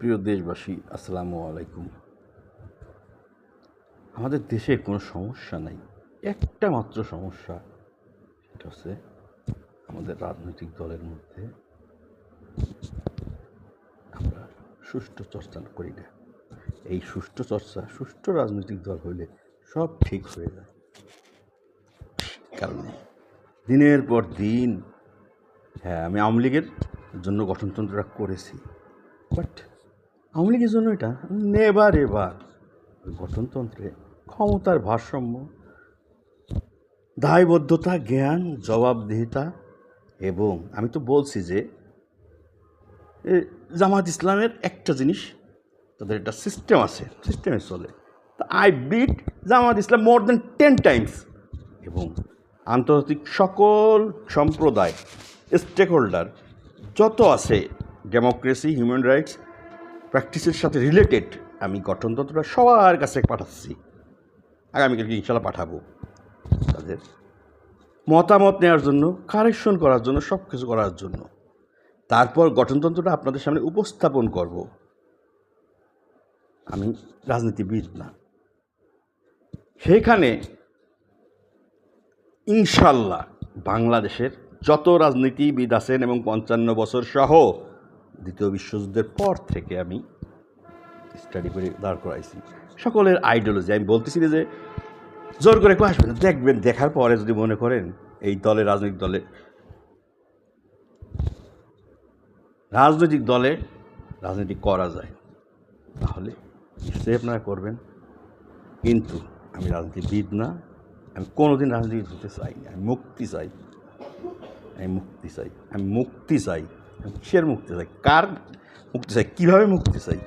প্রিয় দেশবাসী, আসসালামু আলাইকুম। আমাদের দেশে কোনো সমস্যা নাই, একটা মাত্র সমস্যা, সেটা হচ্ছে আমাদের রাজনৈতিক দলের মধ্যে আমরা সুষ্ঠু চর্চা করি না। এই সুষ্ঠু চর্চা, সুষ্ঠু রাজনৈতিক দল হইলে সব ঠিক হয়ে যায়। কারণ দিনের পর দিন, হ্যাঁ, আমি আওয়ামী লীগের জন্য গঠনতন্ত্রটা করেছি, বাট আওয়ামী লীগের জন্য এটা নেবার এবার গঠনতন্ত্রে ক্ষমতার ভারসাম্য, দায়বদ্ধতা, জ্ঞান, জবাবদিহিতা, এবং আমি তো বলছি যে জামাত ইসলামের একটা জিনিস, তাদের একটা সিস্টেম আছে, সিস্টেমে চলে। তা আই বিট Jamaat Islam more than 10 times, এবং আন্তর্জাতিক সকল সম্প্রদায়, স্টেক হোল্ডার যত আছে, ডেমোক্রেসি, হিউম্যান রাইটস প্র্যাকটিসের সাথে রিলেটেড, আমি গঠনতন্ত্রটা সবার কাছে পাঠাচ্ছি। আগামীকালকে ইনশাল্লাহ পাঠাবো, তাদের মতামত নেওয়ার জন্য, কারেকশন করার জন্য, সব কিছু করার জন্য। তারপর গঠনতন্ত্রটা আপনাদের সামনে উপস্থাপন করব। আমি রাজনীতিবিদ না, সেখানে ইনশাল্লাহ বাংলাদেশের যত রাজনীতিবিদ আছেন এবং 55 বছর সহ দ্বিতীয় বিশ্বযুদ্ধের পর থেকে আমি স্টাডি করে দাঁড় করাইছি সকলের আইডিওলজি। আমি বলতেছি যে জোর করে কেউ আসবেন, দেখবেন, দেখার পরে যদি মনে করেন এই দলে, রাজনৈতিক দলে রাজনীতি করা যায়, তাহলে নিশ্চয়ই আপনারা করবেন। কিন্তু আমি রাজনীতিবিদ না, আমি কোনোদিন রাজনীতিবিদ হতে চাই না। আমি মুক্তি চাই, আমি কিসের মুক্তি চাই, কার মুক্তি চাই, কীভাবে মুক্তি চাই?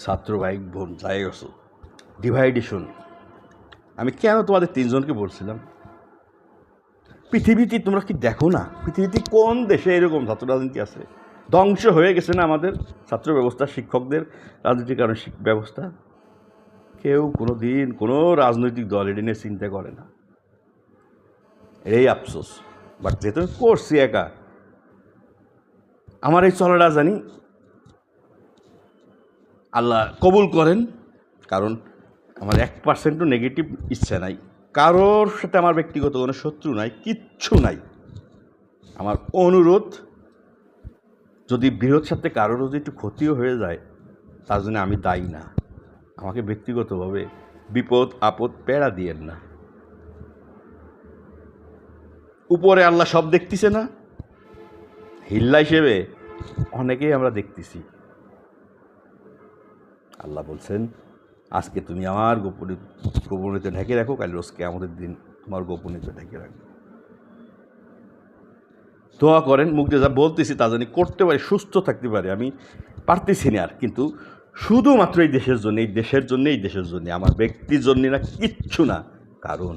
ছাত্র ভাই বোন যাই গেছো, ডিভাইডেশন। আমি কেন তোমাদের 3 জনকে বলছিলাম, পৃথিবীতে তোমরা কি দেখো না, পৃথিবীতে কোন দেশে এরকম ছাত্র রাজনীতি আছে? ধ্বংস হয়ে গেছে না আমাদের ছাত্র ব্যবস্থা, শিক্ষকদের রাজনীতির কারণে ব্যবস্থা? কেউ কোনো দিন কোনো রাজনৈতিক দল এটা নিয়ে চিন্তা করে না, এই আফসোস। বাট যেহেতু করছি একা, আমার এই চলাটা জানি আল্লাহ কবুল করেন, কারণ আমার 1% নেগেটিভ ইচ্ছা নাই, কারোর সাথে আমার ব্যক্তিগত কোনো শত্রু নাই, কিচ্ছু নাই। আমার অনুরোধ, যদি বৃহৎ সাথে কারোর যদি একটু ক্ষতিও হয়ে যায়, তার জন্য আমি দায়ী না। আমাকে ব্যক্তিগতভাবে বিপদ আপদ পেড়া দিয়েন না। উপরে আল্লাহ সব দেখতেছে না, হিল্লা হিসেবে অনেকেই আমরা দেখতেছি। আল্লাহ বলছেন, আজকে তুমি আমার গোপনীয়তা ঢেকে রাখো, কাল রোজ কিয়ামতের দিন তোমার গোপনীয়তা ঢেকে রাখো। দোয়া করেন, মুখ দিয়ে যা বলতেছি তা জানি করতে পারি, সুস্থ থাকতে পারি। আমি পারতেছি না আর, কিন্তু শুধুমাত্র এই দেশের জন্য, আমার ব্যক্তির জন্য না, কিচ্ছু না। কারণ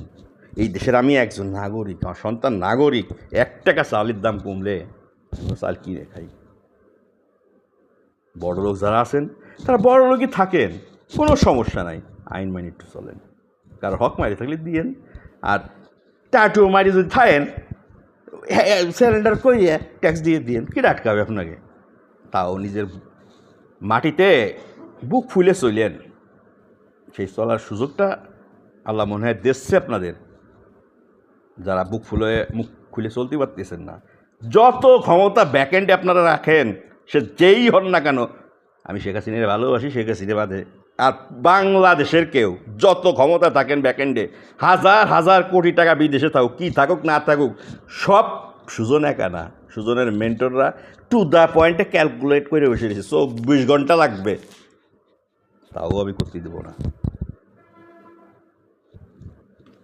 এই দেশের আমি একজন নাগরিক, আমার সন্তান নাগরিক। 1 টাকা চালের দাম কমলে চাল কিনে খাই। বড় লোক যারা আছেন তারা বড় লোকই থাকেন, কোনো সমস্যা নাই, আইন মানি একটু চলেন। কারো হক মারি থাকলে দিয়েন, আর টাটু মারি যদি থাকেন স্যারেন্ডার করিয়ে ট্যাক্স দিয়ে দিয়েন, কি আটকাবে আপনাকে? তাও নিজের মাটিতে বুক ফুলে চলেন। সেই চলার সুযোগটা আল্লাহ মনে হয় দিচ্ছে আপনাদের, যারা মুখ খুলে চলতে পারতেছেন না। যত ক্ষমতা ব্যাকএন্ডে আপনারা রাখেন, সে যেই হন না কেন, আমি শেখ হাসিনার ভালোবাসি, শেখ হাসিনা বাদে আর বাংলাদেশের কেউ যত ক্ষমতা থাকেন ব্যাকএন্ডে, হাজার কোটি টাকা বিদেশে থাকুক, কি থাকুক না থাকুক, সব সুজন একা না। সুজনের মেন্টররা টু দ্য পয়েন্টে ক্যালকুলেট করে বসে রয়েছে, 24 ঘন্টা লাগবে, তাও আমি করতে দেবো না।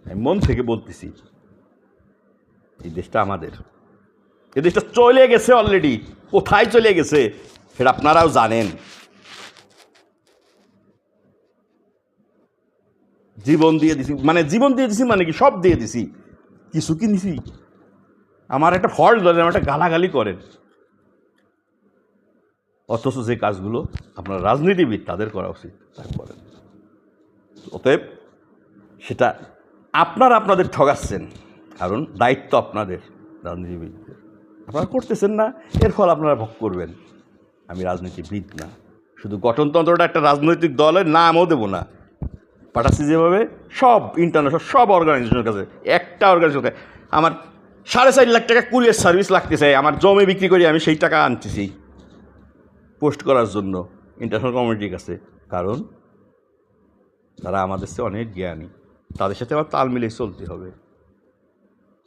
আমি মন থেকে বলতেছি, এই দেশটা আমাদের, এই দেশটা চলে গেছে অলরেডি। কোথায় চলে গেছে সেটা আপনারাও জানেন। জীবন দিয়ে দিছি মানে কি, সব দিয়ে দিছি, কিছু কি নিছি? আমার একটা ফল্ট ধরেন, আমার একটা গালাগালি করেন, অথচ যে কাজগুলো আপনার রাজনীতিবিদ তাদের করা উচিত তাই করেন। অতএব সেটা আপনাদের ঠগাচ্ছেন, কারণ দায়িত্ব আপনাদের রাজনীতিবিদদের। আপনারা করতেছেন না, এর ফল আপনারা ভোগ করবেন। আমি রাজনীতিবিদ না, শুধু গঠনতন্ত্রটা একটা রাজনৈতিক দলের নামও দেবো না, পাঠাচ্ছি যেভাবে সব ইন্টারন্যাশনাল সব অর্গানাইজেশনের কাছে, একটা অর্গানাইজেশন আমার 4.5 লাখ টাকা কুরিয়ার সার্ভিস লাগতেছে, আমার জমি বিক্রি করি, আমি সেই টাকা আনতেছি পোস্ট করার জন্য ইন্টারন্যাশনাল কমিউনিটির কাছে, কারণ তারা আমাদের চেয়ে অনেক জ্ঞানী, তাদের সাথে আমার তাল মিলিয়ে চলতে হবে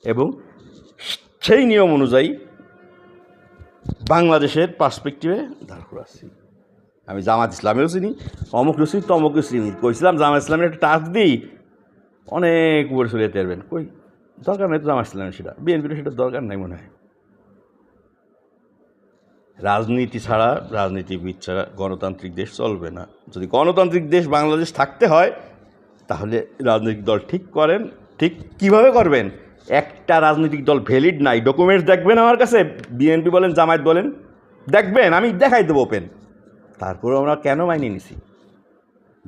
এবং সেই নিয়ম অনুযায়ী বাংলাদেশের পার্সপেক্টিভে দাঁড় করাচ্ছি। আমি জামাত ইসলামেও চিনি, অমুকও চিনি, তমুকও চিনি, কইছিলাম জামাত ইসলামের একটা টাচ দিই অনেক উপরে চলে যেতে পারবেন, কই দরকার নেই তো জামাত ইসলামের, সেটা বিএনপির সেটা দরকার নাই মনে হয়। রাজনীতি ছাড়া, রাজনীতিবিদ ছাড়া গণতান্ত্রিক দেশ চলবে না। যদি গণতান্ত্রিক দেশ বাংলাদেশ থাকতে হয় তাহলে রাজনৈতিক দল ঠিক করেন। ঠিক কীভাবে করবেন? একটা রাজনৈতিক দল ভ্যালিড নাই, ডকুমেন্টস দেখবেন আমার কাছে, বিএনপি বলেন জামায়াত বলেন, দেখবেন, আমি দেখাই দেবো ওপেন। তারপরে আমরা কেন মাইনে নিছি?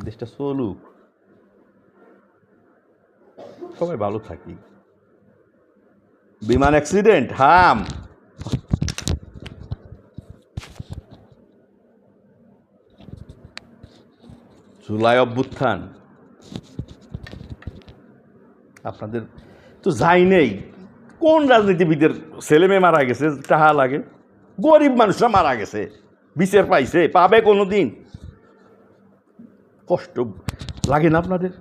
দেশটা চলুক, সবাই ভালো থাকি। বিমান অ্যাক্সিডেন্ট, হাম, জুলাই অভ্যুত্থান, আপনাদের তো যাই নেই। কোন রাজনীতিবিদের ছেলে মেয়ে মারা গেছে টাহা লাগে? গরিব মানুষরা মারা গেছে, বিচার পাইছে, পাবে কোনো দিন? কষ্ট লাগে না আপনাদের?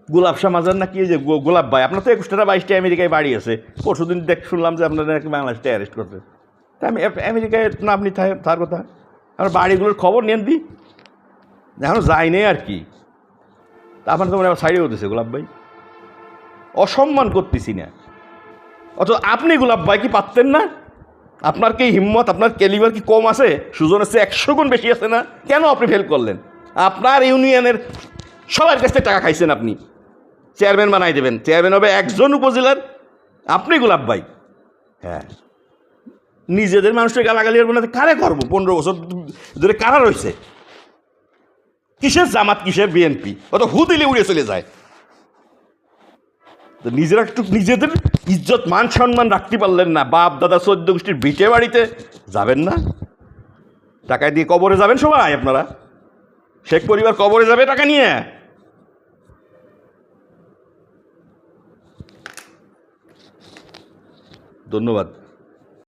গোলাপ শাহ মাজার না কি, যে গোলাপ ভাই, আপনার তো 21টা 22টা আমেরিকায় বাড়ি আছে, পরশু দিন শুনলাম যে আপনারা নাকি বাংলাদেশটা অ্যারেস্ট করছে। তা আমি আমেরিকায় না, আপনি তার কথা, আমার বাড়িগুলোর খবর নেন দি, এখনও যাই নেই আর কি। তা আপনার তো মনে আবার সাইডে হতেছে গোলাপ ভাই, অসম্মান করতেছি না। অথচ আপনি গোলাপ ভাই কি পারতেন না? আপনার কি হিম্মত, আপনার ক্যালিবার কি কম আছে? সুজনের চেয়ে 100 গুণ বেশি আছে না? কেন আপনি ফেল করলেন? আপনার ইউনিয়নের সবার কাছ থেকে টাকা খাইছেন, আপনি চেয়ারম্যান বানাই দেবেন, চেয়ারম্যান হবে একজন উপজেলার, আপনি গোলাপ ভাই। হ্যাঁ, নিজেদের মানুষের গালাগালি করবো না, কারে করবো? 15 বছর ধরে কারা রয়েছে? কিসের জামাত, কিসের বিএনপি? অত হু দিলে উড়ে চলে যায়। নিজেরা একটু নিজেদের ইজ্জত মান সম্মান রাখতে পারলেন না? বাপ দাদা 14 গোষ্ঠীর ভিটে বাড়িতে যাবেন না? টাকা দিয়ে কবরে যাবেন সবাই আপনারা? শেখ পরিবার কবরে যাবে টাকা নিয়ে? ধন্যবাদ।